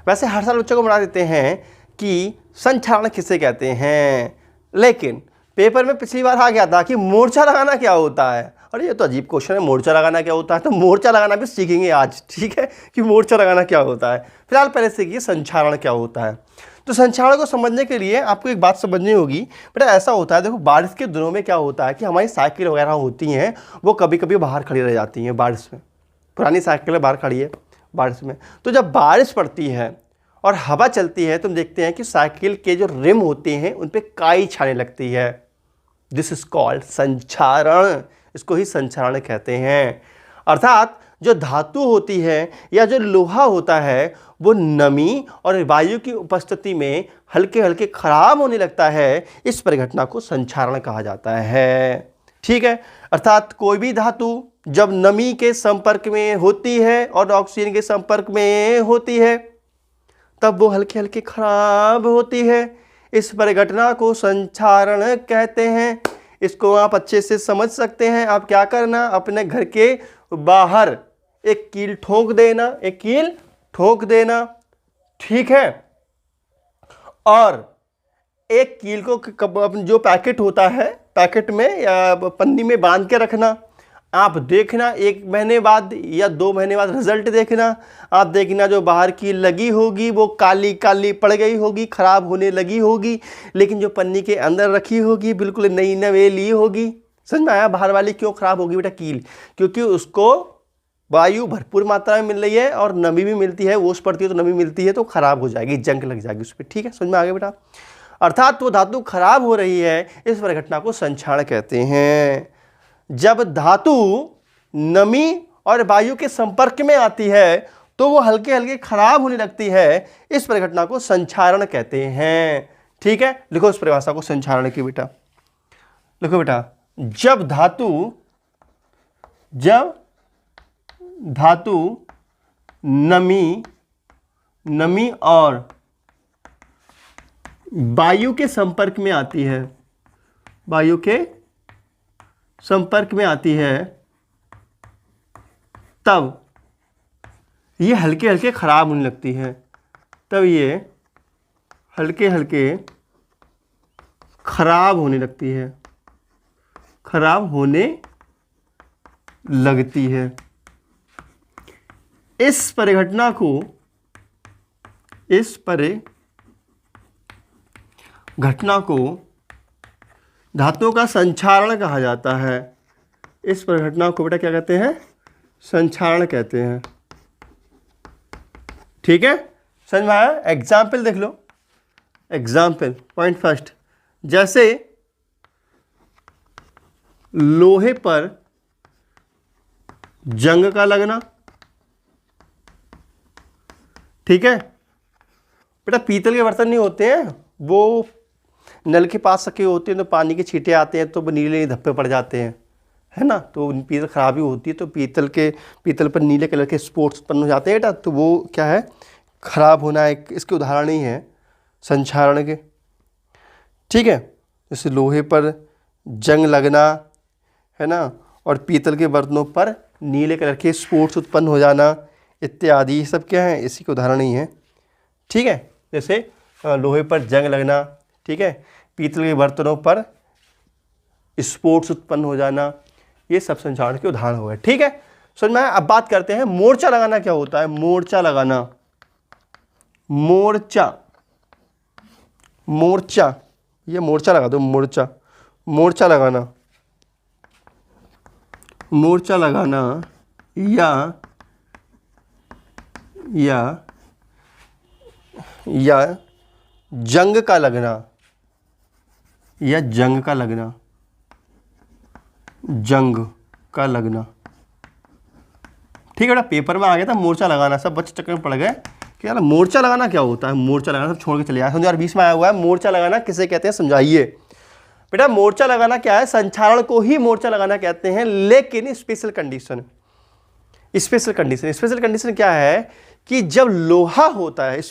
वैसे हर साल बच्चों को बता देते हैं कि संचारण किसे कहते हैं, लेकिन पेपर में पिछली बार आ गया था कि मोर्चा लगाना क्या होता है। अरे ये तो अजीब क्वेश्चन है, मोर्चा लगाना क्या होता है। तो मोर्चा लगाना भी सीखेंगे आज, ठीक है, कि मोर्चा लगाना क्या होता है। फिलहाल पहले सीखिए संचारण क्या होता है। तो संचारण को समझने के लिए आपको एक बात समझनी होगी बेटा, ऐसा होता है, देखो बारिश के दिनों में क्या होता है कि हमारी साइकिल वगैरह होती हैं वो कभी कभी बाहर खड़ी रह जाती हैं बारिश में। पुरानी साइकिलें बाहर खड़ी है बारिश में, तो जब बारिश पड़ती है और हवा चलती है तो हम देखते हैं कि साइकिल के जो रिम होते हैं उन पर काई छाने लगती है। दिस इज कॉल्ड संचारण, इसको ही संचारण कहते हैं। अर्थात जो धातु होती है या जो लोहा होता है वो नमी और वायु की उपस्थिति में हल्के हल्के खराब होने लगता है। इस परिघटना को संचारण कहा जाता है, ठीक है। अर्थात कोई भी धातु जब नमी के संपर्क में होती है और ऑक्सीजन के संपर्क में होती है तब वो हल्के हल्के खराब होती है। इस परिघटना को संचारण कहते हैं। इसको आप अच्छे से समझ सकते हैं। आप क्या करना, अपने घर के बाहर एक कील ठोक देना, एक कील ठोक देना, ठीक है। और एक कील को जो पैकेट होता है पैकेट में या पन्नी में बांध के रखना। आप देखना 1 महीने बाद या 2 महीने बाद रिजल्ट देखना। आप देखना जो बाहर की लगी होगी वो काली काली पड़ गई होगी, खराब होने लगी होगी, लेकिन जो पन्नी के अंदर रखी होगी बिल्कुल नई नवेली होगी। समझ में आया? बाहर वाली क्यों खराब होगी बेटा? कील, क्योंकि उसको वायु भरपूर मात्रा में मिल रही है और नमी भी मिलती है, ओस पड़ती है तो नमी मिलती है, तो खराब हो जाएगी, जंग लग जाएगी उस पर, ठीक है। समझ में आ गया बेटा? अर्थात वो धातु खराब हो रही है, इस परिघटना को संचारण कहते हैं। जब धातु नमी और वायु के संपर्क में आती है तो वो हल्के हल्के खराब होने लगती है। इस परिघटना को संचारण कहते हैं, ठीक है। लिखो इस परिभाषा को संचारण की बेटा, लिखो बेटा। जब धातु नमी और वायु के संपर्क में आती है, वायु के संपर्क में आती है, तब ये हल्के हल्के खराब होने लगती है। तब ये हल्के हल्के खराब होने लगती है, खराब होने लगती है। इस परिघटना को धातुओं का संचारण कहा जाता है। इस परिघटना को बेटा क्या कहते हैं? संचारण कहते हैं, ठीक है। समझ में आया? एग्जाम्पल देख लो। एग्जाम्पल पॉइंट फर्स्ट, जैसे लोहे पर जंग का लगना, ठीक है बेटा। पीतल के बर्तन नहीं होते हैं, वो नल के पास रखे होते हैं तो पानी के छींटे आते हैं तो वो नीले धब्बे पड़ जाते हैं, है ना। तो पीतल खराबी होती है तो पीतल पर नीले कलर के स्पॉट्स उत्पन्न हो जाते हैं बेटा, तो वो क्या है? खराब होना है। इसके उदाहरण ही है संचारण के, ठीक है। जैसे लोहे पर जंग लगना, है ना, और पीतल के बर्तनों पर नीले कलर के स्पॉट्स उत्पन्न हो जाना इत्यादि, ये सब क्या है? इसी के उदाहरण ही है, ठीक है। जैसे लोहे पर जंग लगना, ठीक है, पीतल के बर्तनों पर स्पॉट्स उत्पन्न हो जाना, ये सब संचारण के उदाहरण हो गए, ठीक है। समझ में आया? अब बात करते हैं मोर्चा लगाना क्या होता है। मोर्चा लगाना, मोर्चा, ये मोर्चा लगा दो, मोर्चा लगाना या जंग का लगना, ठीक है बेटा। पेपर में आ गया था मोर्चा लगाना, सब बच्चे चक्कर में पड़ गए कि यार मोर्चा लगाना क्या होता है। मोर्चा लगाना सब छोड़ के चले आए। 2020 में आया हुआ है मोर्चा लगाना किसे कहते हैं, समझाइए बेटा। मोर्चा लगाना क्या है? संचारण को ही मोर्चा लगाना कहते हैं, लेकिन स्पेशल कंडीशन क्या है कि जब लोहा होता है,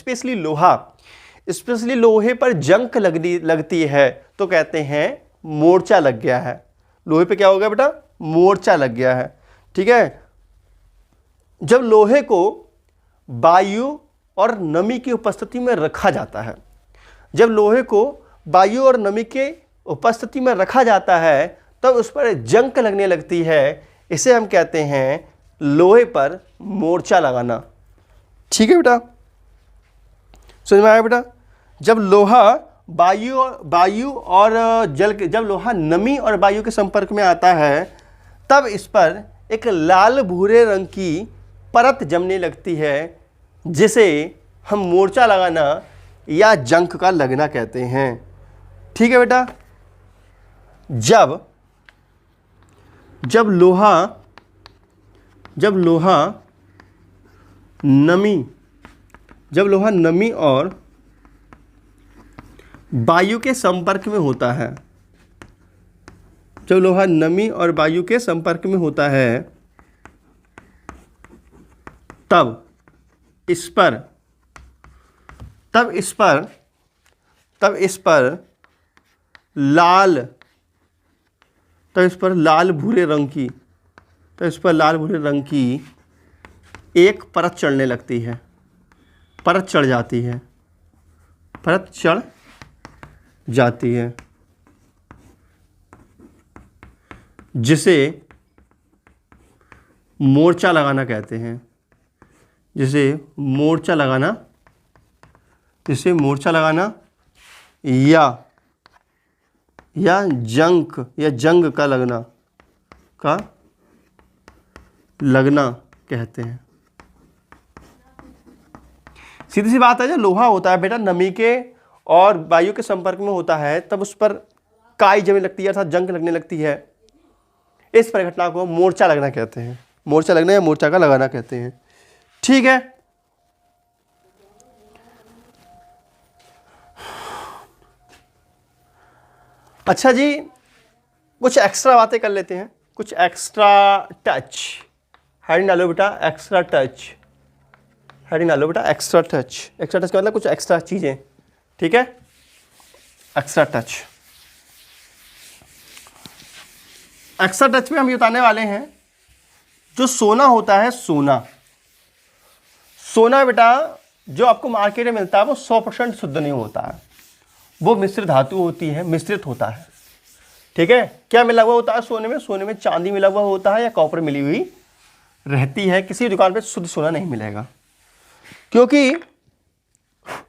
स्पेशली लोहे पर जंग लगती है तो कहते हैं मोर्चा लग गया है। लोहे पे क्या हो गया बेटा? मोर्चा लग गया है, ठीक है। जब लोहे को वायु और नमी की उपस्थिति में रखा जाता है। जब लोहे को वायु और नमी के उपस्थिति में रखा जाता है तब उस पर जंग लगने लगती है, इसे हम कहते हैं लोहे पर मोर्चा लगाना। ठीक है बेटा, समझ में आया बेटा? जब लोहा वायु और जल के, जब लोहा नमी और वायु के संपर्क में आता है तब इस पर एक लाल भूरे रंग की परत जमने लगती है, जिसे हम मोर्चा लगाना या जंग का लगना कहते हैं। ठीक है बेटा? जब लोहा नमी और वायु के संपर्क में होता है, जब लोहा नमी और वायु के संपर्क में होता है तब इस पर लाल भूरे रंग की एक परत चढ़ने लगती है, परत चढ़ जाती है, जिसे मोर्चा लगाना कहते हैं। जिसे मोर्चा लगाना या जंग का लगना कहते हैं। सीधी सी बात है, जब लोहा होता है बेटा नमी के और वायु के संपर्क में होता है तब उस पर काई जमने लगती है अर्थात जंग लगने लगती है। इस परिघटना को मोर्चा लगना कहते हैं। मोर्चा लगना या मोर्चा का लगाना कहते हैं। ठीक है? अच्छा जी, कुछ एक्स्ट्रा बातें कर लेते हैं, कुछ एक्स्ट्रा टच। हेडिंग डालो बेटा, एक्स्ट्रा टच। हेडिंग डालो बेटा, एक्स्ट्रा टच। एक्स्ट्रा टच का मतलब कुछ एक्स्ट्रा चीजें। ठीक है? Extra touch. एक्स्ट्रा टच में हम ये बताने वाले हैं, जो सोना होता है, सोना बेटा जो आपको मार्केट में मिलता है वो 100% शुद्ध नहीं होता है, वो मिश्र धातु होती है, मिश्रित होता है। ठीक है? क्या मिला हुआ होता है सोने में? सोने में चांदी मिला हुआ होता है या कॉपर मिली हुई रहती है। किसी दुकान पे शुद्ध सोना नहीं मिलेगा, क्योंकि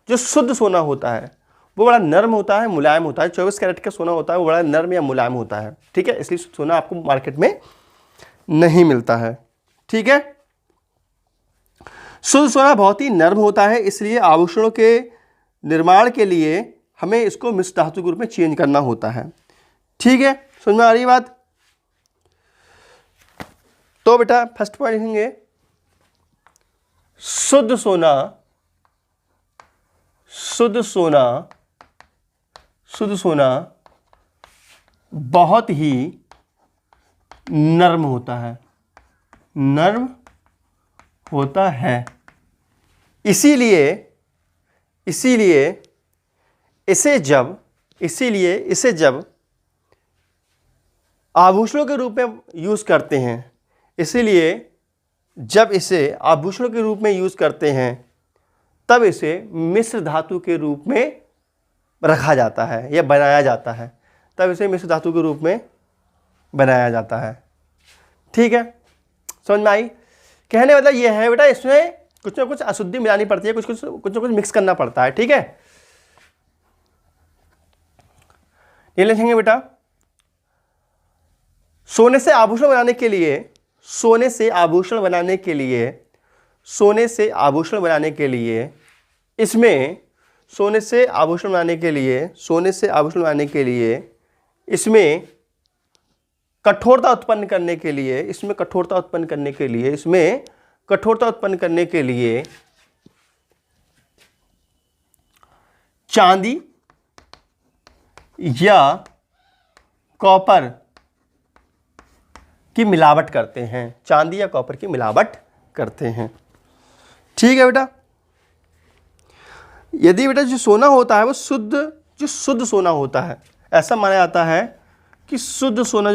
जो शुद्ध सोना होता है वो बड़ा नर्म होता है, मुलायम होता है। 24 कैरेट का सोना होता है वो बड़ा नर्म या मुलायम होता है। ठीक है? इसलिए सोना आपको मार्केट में नहीं मिलता है। ठीक है? शुद्ध सोना बहुत ही नर्म होता है, इसलिए आभूषणों के निर्माण के लिए हमें इसको मिश्र धातु के रूप में चेंज करना होता है। ठीक है? समझ में आ रही है बात? तो बेटा फर्स्ट पॉइंट लिखेंगे, शुद्ध सोना बहुत ही नर्म होता है, इसीलिए इसे जब आभूषणों के रूप में यूज़ करते हैं, तब इसे मिश्र धातु के रूप में रखा जाता है या बनाया जाता है। ठीक है? समझ में आई? कहने मतलब ये है बेटा, इसमें कुछ ना कुछ अशुद्धि मिलानी पड़ती है, कुछ ना कुछ मिक्स करना पड़ता है। ठीक है? ये लिखेंगे बेटा, सोने से आभूषण बनाने के लिए इसमें कठोरता उत्पन्न करने के लिए चांदी या कॉपर की मिलावट करते हैं। ठीक है बेटा? यदि बेटा जो सोना होता है वो शुद्ध सोना होता है, ऐसा माना जाता है कि शुद्ध सोना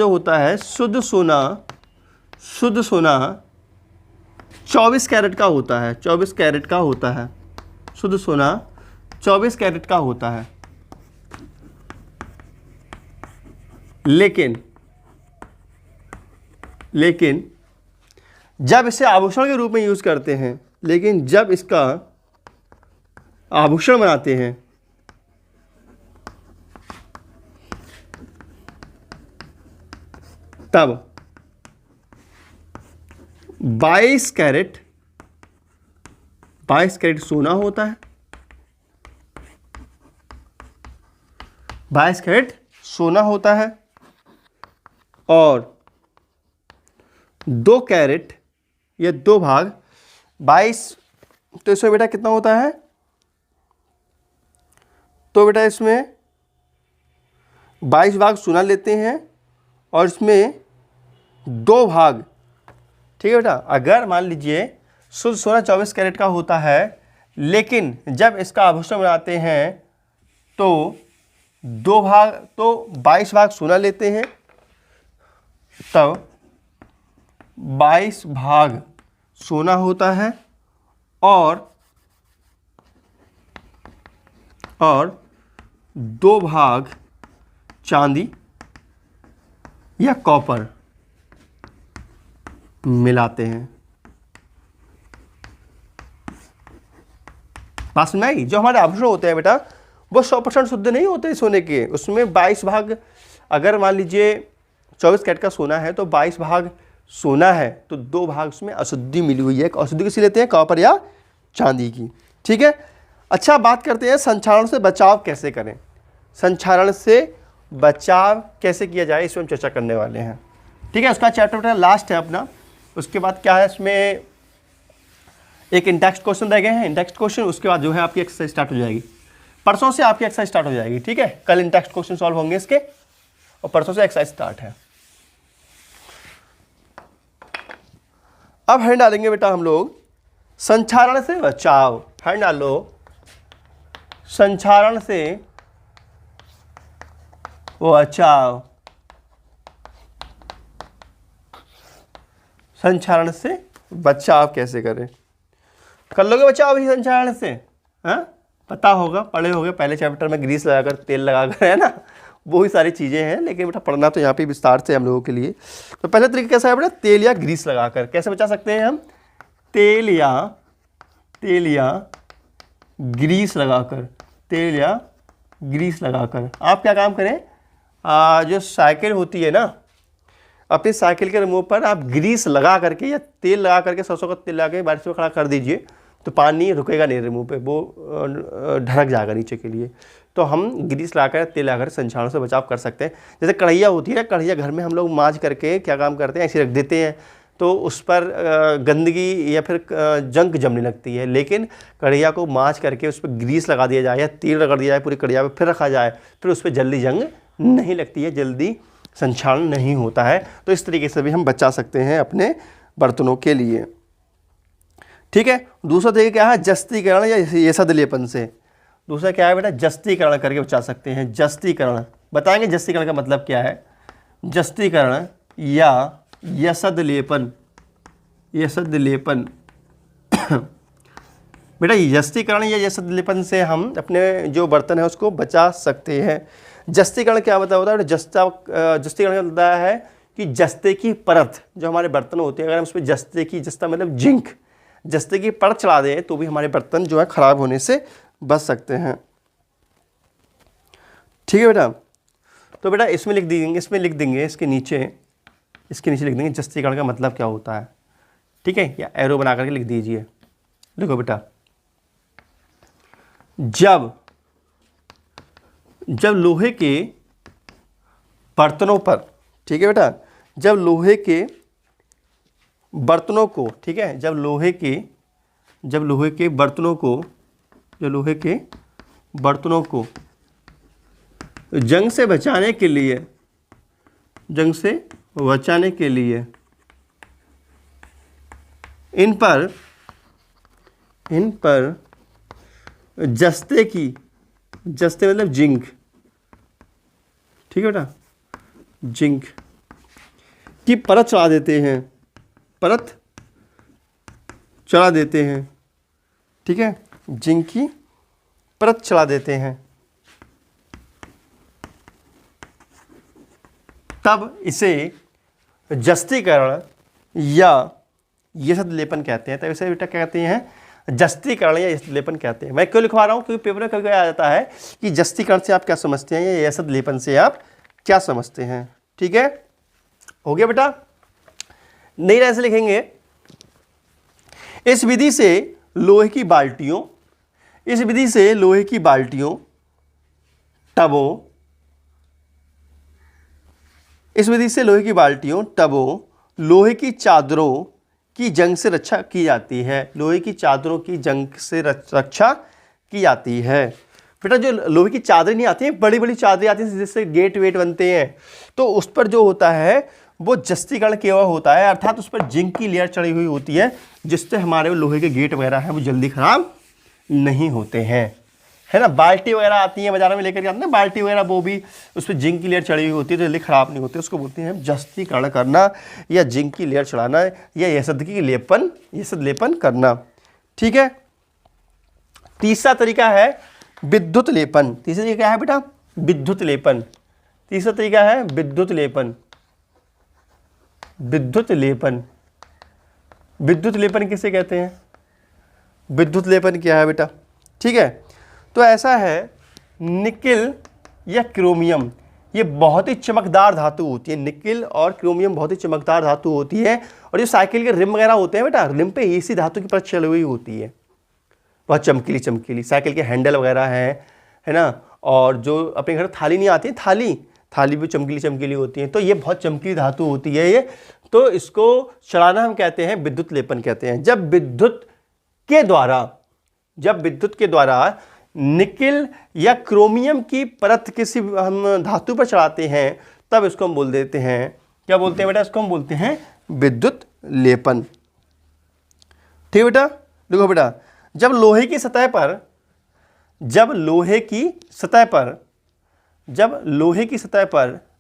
24 कैरेट का होता है, शुद्ध सोना 24 कैरेट का होता है, लेकिन जब इसे आभूषण के रूप में यूज करते हैं, लेकिन जब इसका आभूषण बनाते हैं तब 22 कैरेट सोना होता है, 22 कैरेट सोना होता है, और 2 कैरेट या 2 भाग 22, तो इसमें बेटा कितना होता है, तो बेटा इसमें 22 भाग सोना लेते हैं और इसमें 2 भाग, ठीक है बेटा। अगर मान लीजिए शुद्ध सोना 24 कैरेट का होता है, लेकिन जब इसका आभूषण बनाते हैं तो 2 भाग, तो 22 भाग सोना लेते हैं, तब 22 भाग सोना होता है और 2 भाग चांदी या कॉपर मिलाते हैं। पास में आई, जो हमारे आभूषण होते हैं बेटा वो 100% शुद्ध नहीं होते सोने के, उसमें 22 भाग, अगर मान लीजिए 24 कैरेट का सोना है तो 22 भाग सोना है, तो 2 भाग उसमें अशुद्धि मिली हुई है। अशुद्धि किसी लेते हैं, कॉपर या चांदी की, ठीक है। अच्छा, बात करते हैं संक्षारण से बचाव कैसे करें। संक्षारण से बचाव कैसे किया जाए, इस पर हम चर्चा करने वाले हैं, ठीक है। उसका चैप्टर लास्ट है अपना। उसके बाद क्या है, इसमें एक इंटेक्स्ट क्वेश्चन रह गए हैं, इंटेक्स्ट क्वेश्चन, उसके बाद जो है आपकी एक्सरसाइज स्टार्ट हो जाएगी। परसों से आपकी एक्सरसाइज स्टार्ट हो जाएगी, ठीक है। कल इंटेक्स्ट क्वेश्चन सॉल्व होंगे इसके, और परसों से एक्सरसाइज स्टार्ट है। अब हैंड डालेंगे बेटा हम लोग संक्षारण से बचाव। हैंड डालो संक्षारण से बचाव। संक्षारण से बचाव कैसे करें, कर लोगे बचाव भी संक्षारण से, हाँ पता होगा, पढ़े होगे पहले चैप्टर में, ग्रीस लगाकर, तेल लगाकर, है ना, वो ही सारी चीज़ें हैं, लेकिन बेटा पढ़ना तो यहाँ पे विस्तार से हम लोगों के लिए। तो पहले तरीका कैसा है बेटा, तेल या ग्रीस लगाकर। कैसे बचा सकते हैं हम, तेल या ग्रीस लगाकर, तेल या ग्रीस लगाकर। आप क्या काम करें, जो साइकिल होती है ना, अपनी साइकिल के रिमोट पर आप ग्रीस लगा करके या तेल लगा करके, सरसों का तेल लगा के बारिश में खड़ा कर दीजिए, तो पानी रुकेगा नहीं रिमूव पे, वो ढरक जाएगा नीचे के लिए। तो हम ग्रीस लगाकर, तेल लगाकर संक्षारण से बचाव कर सकते हैं। जैसे कढ़ैया होती है, कढ़ैया घर में हम लोग मांज करके क्या काम करते हैं, ऐसे रख देते हैं, तो उस पर गंदगी या फिर जंग जमने लगती है। लेकिन कढ़ैया को मांज करके उस पर ग्रीस लगा दिया जाए या तेल रगड़ दिया जाए पूरी कढ़ैया पे, फिर रखा जाए, फिर उस पर जल्दी जंग नहीं लगती है, जल्दी संक्षारण नहीं होता है। तो इस तरीके से भी हम बचा सकते हैं अपने बर्तनों के लिए, ठीक है। दूसरा तरीका क्या है, जस्तीकरण या येसद लेपन से। दूसरा क्या है बेटा, जस्तीकरण करके बचा सकते हैं। जस्तीकरण बताएंगे, जस्तीकरण का मतलब क्या है। जस्तीकरण या येसद लेपन, येसद लेपन बेटा जस्तीकरण या येसद लेपन से हम अपने जो बर्तन है उसको बचा सकते हैं। जस्तीकरण क्या होता है, जस्तीकरण का होता है कि जस्ते की परत, जो हमारे बर्तन होते हैं, अगर हम उस पर जस्ता मतलब जिंक, जस्ते की परत चढ़ा दें तो भी हमारे बर्तन जो है खराब होने से बच सकते हैं, ठीक है बेटा। तो बेटा इसमें लिख देंगे इसके नीचे लिख देंगे जस्तीकरण का मतलब क्या होता है, ठीक है, या एरो बना करके लिख दीजिए। देखो बेटा, जब लोहे के बर्तनों पर, ठीक है बेटा, जब लोहे के बर्तनों को, ठीक है, जब लोहे के बर्तनों को जंग से बचाने के लिए इन पर जस्ते मतलब जिंक, ठीक है बेटा, जिंक की परत चढ़ा देते हैं, ठीक है। जिंक की परत चढ़ा देते हैं, तब इसे जस्तीकरण या यशद लेपन कहते हैं। तब इसे बेटा क्या कहते हैं? जस्तीकरण या यशद लेपन कहते हैं। मैं क्यों लिखवा रहा हूँ? क्योंकि पेपर में कभी आ जाता है कि जस्तीकरण से आप क्या समझते हैं या यशद लेपन से आप क्या समझते हैं। ठीक है, हो गया बेटा। नई लाइन से लिखेंगे, इस विधि से लोहे की बाल्टियों, इस विधि से लोहे की बाल्टियों, टबों, इस विधि से लोहे की बाल्टियों, टबों, लोहे की चादरों की जंग से रक्षा की जाती है। लोहे की चादरों की जंग से रक्षा की जाती है। बेटा जो लोहे की चादरें नहीं आती हैं, बड़ी बड़ी चादरें आती हैं जिससे गेट वेट बनते हैं, तो उस पर जो होता है वो जस्तीकरण किया हुआ होता है, अर्थात उस पर जिंक की लेयर चढ़ी हुई होती है, जिससे हमारे लोहे के गेट वगैरह हैं वो जल्दी खराब नहीं होते हैं, है ना। बाल्टी वगैरह आती है बाजार में लेकर के आते हैं ना, बाल्टी वगैरह, वो भी उस पर जिंक की लेयर चढ़ी हुई होती है तो जल्दी खराब नहीं होती। उसको बोलते हैं जस्तीकरण करना या जिंक की लेयर चढ़ाना या यशद की लेपन, यशद लेपन करना। ठीक है। तीसरा तरीका है विद्युत लेपन। तीसरा तरीका क्या है बेटा? विद्युत लेपन। तीसरा तरीका है विद्युत लेपन। विद्युत लेपन, विद्युत लेपन किसे कहते हैं? विद्युत लेपन क्या है बेटा? ठीक है, तो ऐसा है, निकिल या क्रोमियम, ये बहुत ही चमकदार धातु होती है। निकिल और क्रोमियम बहुत ही चमकदार धातु होती है, और जो साइकिल के रिम वगैरह होते हैं बेटा, रिम पे इसी धातु की परत चढ़ी हुई होती है, बहुत चमकीली चमकीली। साइकिल के हैंडल वगैरह है ना, और जो अपने घर थाली नहीं आती है, थाली भी चमकीली चमकीली होती है, तो ये बहुत चमकीली धातु होती है ये। तो इसको चढ़ाना हम कहते हैं विद्युत लेपन कहते हैं। जब विद्युत के द्वारा निकिल या क्रोमियम की परत किसी हम धातु पर चढ़ाते हैं, तब इसको हम बोल देते हैं, क्या बोलते हैं बेटा? इसको हम बोलते हैं विद्युत लेपन। ठीक है बेटा। देखो बेटा, जब लोहे की सतह पर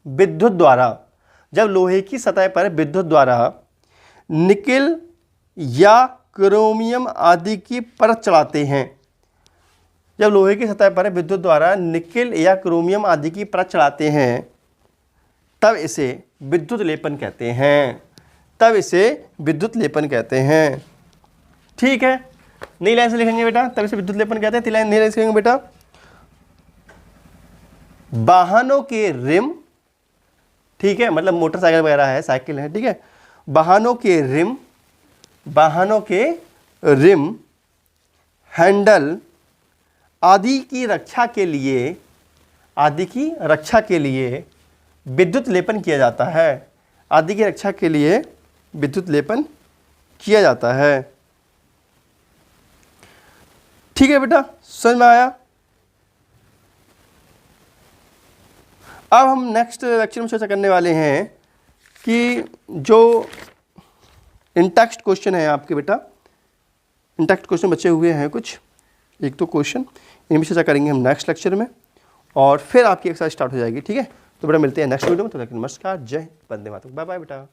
विद्युत द्वारा निकिल या क्रोमियम आदि की परत चढ़ाते हैं, जब लोहे की सतह पर विद्युत द्वारा निकिल या क्रोमियम आदि की परत चढ़ाते हैं, तब इसे विद्युत लेपन कहते हैं। तब इसे विद्युत लेपन कहते हैं। ठीक है, नई लाइन से लिखेंगे बेटा, तब इसे विद्युत लेपन कहते हैं। नई लाइन से लिखेंगे बेटा, वाहनों के रिम, ठीक है, मतलब मोटरसाइकिल वगैरह है, साइकिल है, ठीक है, वाहनों के रिम, हैंडल आदि की रक्षा के लिए विद्युत लेपन किया जाता है। आदि की रक्षा के लिए विद्युत लेपन किया जाता है। ठीक है बेटा, समझ में आया? अब हम नेक्स्ट लेक्चर में चर्चा करने वाले हैं कि जो इंटेक्स्ट क्वेश्चन है आपके बेटा, इंटेक्स्ट क्वेश्चन बचे हुए हैं कुछ, एक दो क्वेश्चन, इनमें चर्चा करेंगे हम नेक्स्ट लेक्चर में, और फिर आपकी एक्सरसाइज स्टार्ट हो जाएगी। ठीक है, तो बेटा मिलते हैं नेक्स्ट वीडियो में। तो नमस्कार, जय हिंद, वंदे मातरम, बाय बाय बेटा।